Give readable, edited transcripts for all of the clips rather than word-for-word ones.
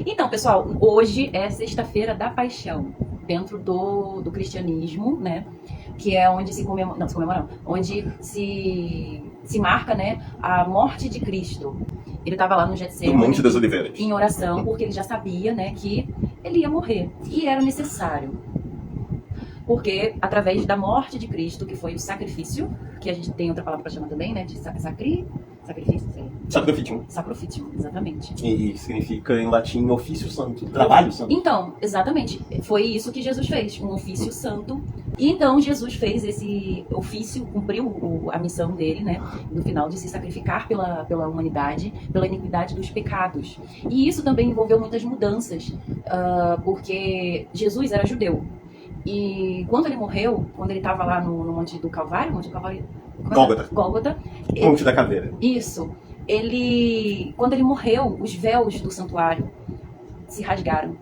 Então, pessoal, hoje é sexta-feira da paixão, dentro do cristianismo, né? Que é onde se comemora, não, se comemora não, onde se marca, né, a morte de Cristo. Ele estava lá no Do Getsemane, Monte das Oliveiras. em oração, porque ele já sabia, né, que ele ia morrer. E era necessário. Porque através da morte de Cristo, que foi o sacrifício, que a gente tem outra palavra para chamar também, né, de sacrifício, sei lá. Sacrificium. Sacrificium, exatamente. E significa em latim ofício santo, trabalho santo. Então, exatamente, foi isso que Jesus fez, um ofício santo. E então Jesus fez esse ofício, cumpriu a missão dele, né, no final de se sacrificar pela humanidade, pela iniquidade dos pecados. E isso também envolveu muitas mudanças, porque Jesus era judeu. E quando ele morreu, quando ele estava lá no Monte do Calvário, Gólgota. Monte da Caveira. Isso. Quando ele morreu, os véus do santuário se rasgaram.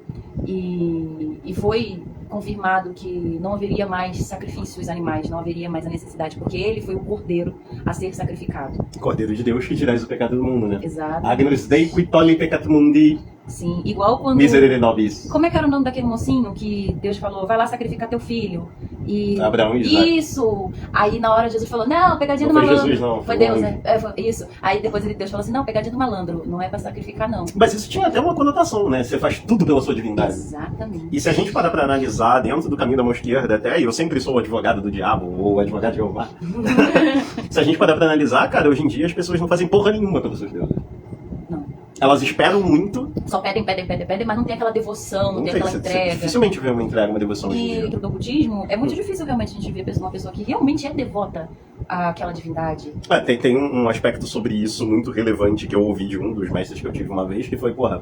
E foi confirmado que não haveria mais sacrifícios animais, não haveria mais a necessidade, porque ele foi o cordeiro a ser sacrificado. Cordeiro de Deus que tirais o pecado do mundo, né? Exato. Agnus Dei qui tolli peccatum mundi. Sim, igual quando... Miserere nobis. Como é que era o nome daquele mocinho que Deus falou, vai lá sacrificar teu filho? E... Abraão e Isaac. Isso! Aí na hora Jesus falou, não, pegadinha do Não foi malandro. Jesus, não. Foi Deus, né? Foi isso. Aí depois Deus falou assim, não, pegadinha do malandro, não é pra sacrificar, não. Mas isso tinha até uma conotação, né? Você faz tudo pela sua divindade. Exatamente. E se a gente parar pra analisar dentro do caminho da mão esquerda, até eu sempre sou o advogado do diabo, ou advogado de Jeová. Se a gente parar pra analisar, cara, hoje em dia as pessoas não fazem porra nenhuma pelos seus deuses. Não. Elas esperam muito. Só pedem, mas não tem aquela devoção, não tem aquela entrega. Dificilmente vê uma entrega, uma devoção hoje em E dia. dentro do ocultismo, é muito difícil realmente a gente ver uma pessoa que realmente é devota àquela divindade. Tem um aspecto sobre isso muito relevante que eu ouvi de um dos mestres que eu tive uma vez, que foi, porra,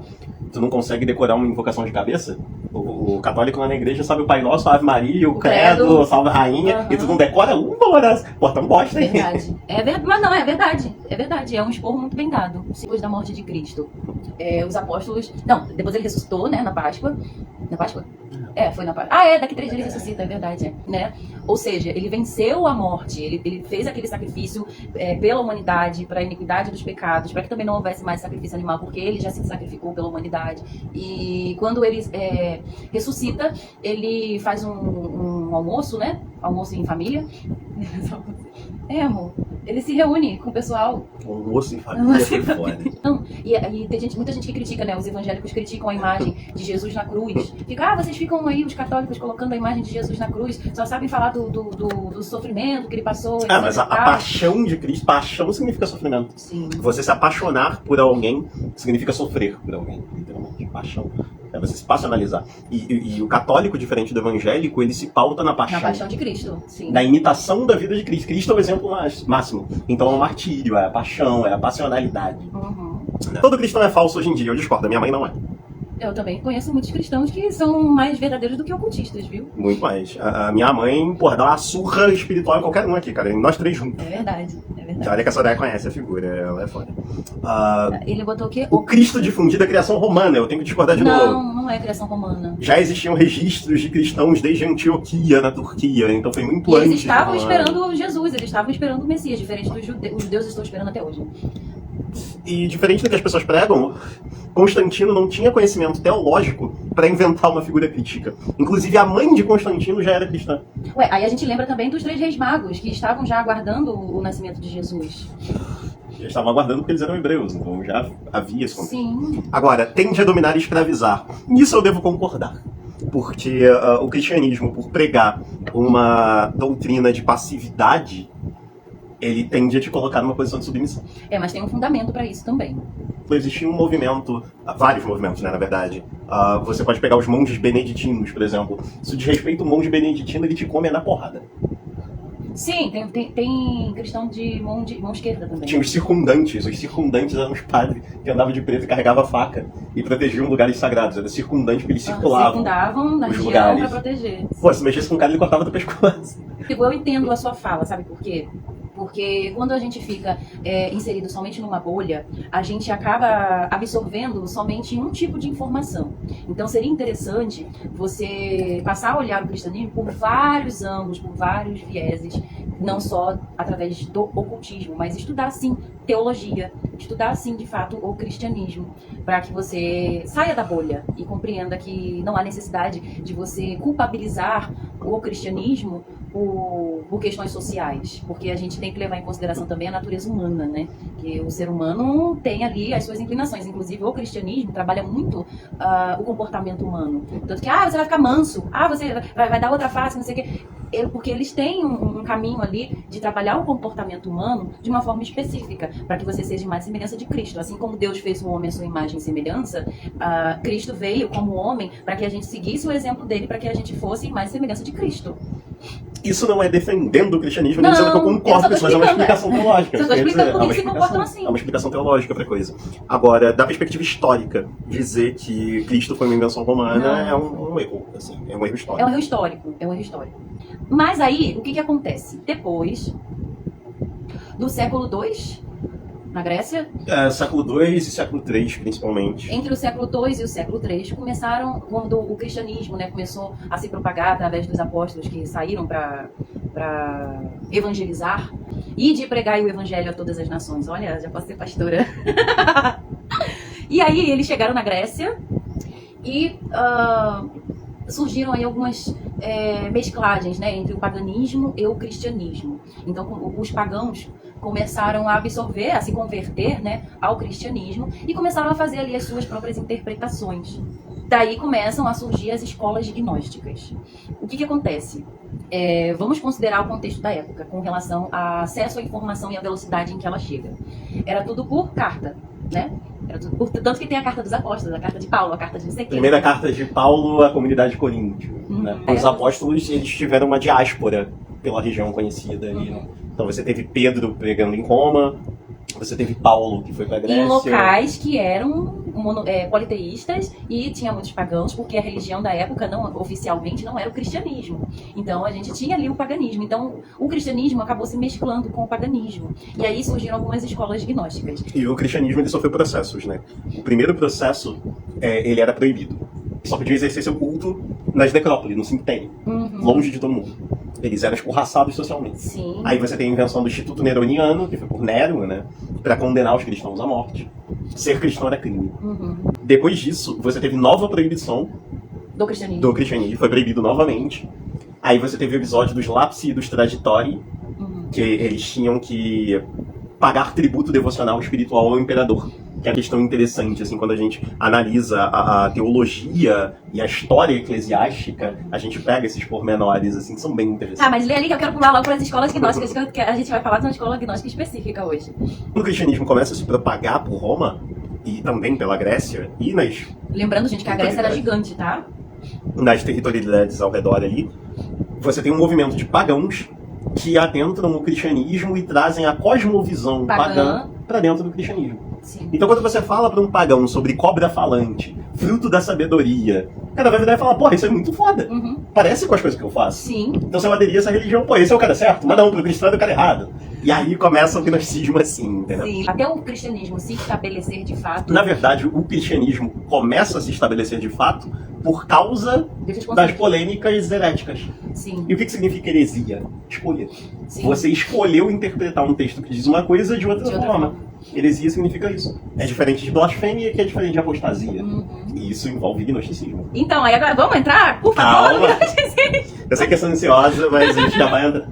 tu não consegue decorar uma invocação de cabeça? O católico lá na igreja sabe o Pai Nosso, a Ave Maria, o Credo, Salve Rainha, e tu não decora uma oração. Pô, tão bosta, hein? Verdade. Mas não, é verdade. É verdade. É um esporro muito bem dado. Depois da morte de Cristo. Os apóstolos... Não, depois ele ressuscitou, né, na Páscoa. Na Páscoa? Foi na Páscoa. Daqui 3 dias ele ressuscita, é verdade, né? Ou seja, ele venceu a morte, ele fez aquele sacrifício pela humanidade, para a iniquidade dos pecados, para que também não houvesse mais sacrifício animal, porque ele já se sacrificou pela humanidade. E quando ele ressuscita, ele faz um almoço, né? Almoço em família. Amor. Ele se reúne com o pessoal. Almoço em família foi foda. Não, e tem muita gente que critica, né? Os evangélicos criticam a imagem de Jesus na cruz. Fica, vocês ficam aí, os católicos, colocando a imagem de Jesus na cruz, só sabem falar do sofrimento que ele passou. Mas a paixão de Cristo, paixão significa sofrimento. Sim. Você se apaixonar por alguém significa sofrer por alguém, literalmente. Paixão. Você se passionalizar. E o católico, diferente do evangélico, ele se pauta na paixão. Na paixão de Cristo, sim. Na imitação da vida de Cristo. Cristo é o exemplo máximo. Então é o martírio, é a paixão, é a passionalidade. Uhum. Todo cristão é falso hoje em dia, eu discordo. A minha mãe não é. Eu também conheço muitos cristãos que são mais verdadeiros do que ocultistas, viu? Muito mais. A minha mãe, porra, dá uma surra espiritual em qualquer um aqui, cara. Nós três juntos. É verdade. Olha que a Soraya conhece a figura, ela é foda. Ele botou o quê? O Cristo difundido é criação romana, eu tenho que discordar de novo. Não é criação romana. Já existiam registros de cristãos desde Antioquia, na Turquia, então foi muito antes. Eles estavam esperando Jesus, eles estavam esperando o Messias, diferente dos judeus. Os judeus estão esperando até hoje. E diferente do que as pessoas pregam, Constantino não tinha conhecimento teológico para inventar uma figura crítica. Inclusive a mãe de Constantino já era cristã. Aí a gente lembra também dos 3 reis magos, que estavam já aguardando o nascimento de Jesus. Já estavam aguardando porque eles eram hebreus, então já havia esse contexto. Sim. Agora, tende a dominar e escravizar. Nisso eu devo concordar. Porque o cristianismo, por pregar uma doutrina de passividade, ele tende a te colocar numa posição de submissão. Mas tem um fundamento para isso também. Existia um movimento, vários movimentos, né, na verdade. Você pode pegar os monges beneditinos, por exemplo. Se diz respeito ao monge beneditino, ele te come na porrada. Sim, tem cristão de mão esquerda também. Tinha os circundantes eram os padres que andavam de preto e carregavam faca e protegiam lugares sagrados. Era circundante porque eles circulavam na os região lugares para proteger. Pô, se mexesse com um cara, ele cortava do pescoço. Eu entendo a sua fala, sabe por quê? Porque quando a gente fica inserido somente numa bolha, a gente acaba absorvendo somente um tipo de informação. Então seria interessante você passar a olhar o cristianismo por vários ângulos, por vários vieses, não só através do ocultismo, mas estudar sim teologia, estudar, assim, de fato, o cristianismo, para que você saia da bolha e compreenda que não há necessidade de você culpabilizar o cristianismo por questões sociais, porque a gente tem que levar em consideração também a natureza humana, né? Que o ser humano tem ali as suas inclinações, inclusive o cristianismo trabalha muito o comportamento humano. Tanto que, você vai ficar manso, você vai dar outra face, não sei o quê. Porque eles têm um caminho ali de trabalhar o comportamento humano de uma forma específica, para que você seja mais semelhança de Cristo. Assim como Deus fez o homem à sua imagem e semelhança, Cristo veio como homem para que a gente seguisse o exemplo dele, para que a gente fosse mais semelhança de Cristo. Isso não é defendendo o cristianismo, nem dizendo que eu concordo com isso, mas é uma explicação teológica. Eu estou explicando por que eles se comportam assim. É uma explicação teológica para a coisa. Agora, da perspectiva histórica, dizer que Cristo foi uma invenção romana é um erro, assim, é um erro histórico. É um erro histórico. Mas aí, o que acontece? Depois do século II, na Grécia... século II e século III, principalmente. Entre o século II e o século III começaram, quando o cristianismo, né, começou a se propagar através dos apóstolos que saíram para evangelizar e de pregar o evangelho a todas as nações. Olha, já posso ser pastora. E aí eles chegaram na Grécia e surgiram aí algumas mesclagens, né, entre o paganismo e o cristianismo. Então os pagãos começaram a absorver, a se converter, né, ao cristianismo e começaram a fazer ali as suas próprias interpretações. Daí começam a surgir as escolas gnósticas. O que acontece? Vamos considerar o contexto da época com relação a acesso à informação e à velocidade em que ela chega. Era tudo por carta, né? Tanto que tem a carta dos apóstolos, a carta de Paulo, a carta de não sei quem. Primeira carta de Paulo à comunidade de Corinto. Né? Os apóstolos, eles tiveram uma diáspora pela região conhecida ali. Né? Então você teve Pedro pregando em Roma, você teve Paulo que foi para a Grécia. Em locais que eram politeístas e tinha muitos pagãos, porque a religião da época oficialmente não era o cristianismo. Então a gente tinha ali o paganismo. Então o cristianismo acabou se mesclando com o paganismo. E aí surgiram algumas escolas gnósticas. E o cristianismo ele sofreu processos, né? O primeiro processo, ele era proibido. Só podia exercer seu culto nas necrópolis, no cemitério, longe de todo mundo. Eles eram escorraçados socialmente. Sim. Aí você tem a invenção do Instituto Neroniano, que foi por Nero, né? Para condenar os cristãos à morte. Ser cristão era crime. Depois disso, você teve nova proibição do cristianismo. Foi proibido novamente. Aí você teve o episódio dos Lapsi e dos Traditori, que eles tinham que pagar tributo devocional espiritual ao imperador. Que é a questão interessante, assim, quando a gente analisa a teologia e a história eclesiástica, a gente pega esses pormenores, assim, que são bem interessantes. Mas lê ali que eu quero pular logo para as escolas gnósticas, que a gente vai falar de uma escola gnóstica específica hoje. Quando o cristianismo começa a se propagar por Roma, e também pela Grécia, e nas... Lembrando, gente, que a Grécia era gigante, tá? Nas territorialidades ao redor ali, você tem um movimento de pagãos que adentram no cristianismo e trazem a cosmovisão pagã para dentro do cristianismo. Sim. Então quando você fala para um pagão sobre cobra falante, fruto da sabedoria, o cara vai virar e falar, porra, isso é muito foda. Parece com as coisas que eu faço. Sim. Então você vai aderir a essa religião, pô, esse é o cara certo, mas não, pro cristão é o cara errado. E aí começa o gnosticismo assim, entendeu? Sim. Até o cristianismo se estabelecer de fato... Na verdade, o cristianismo começa a se estabelecer de fato por causa das polêmicas heréticas. Sim. E o que significa heresia? Escolher. Sim. Você escolheu interpretar um texto que diz uma coisa de outra forma. Heresia significa isso. É diferente de blasfêmia, que é diferente de apostasia. E isso envolve gnosticismo. Então, aí agora vamos entrar, por favor, no gnosticismo. Eu sei que é ansiosa, mas a gente já vai entrar.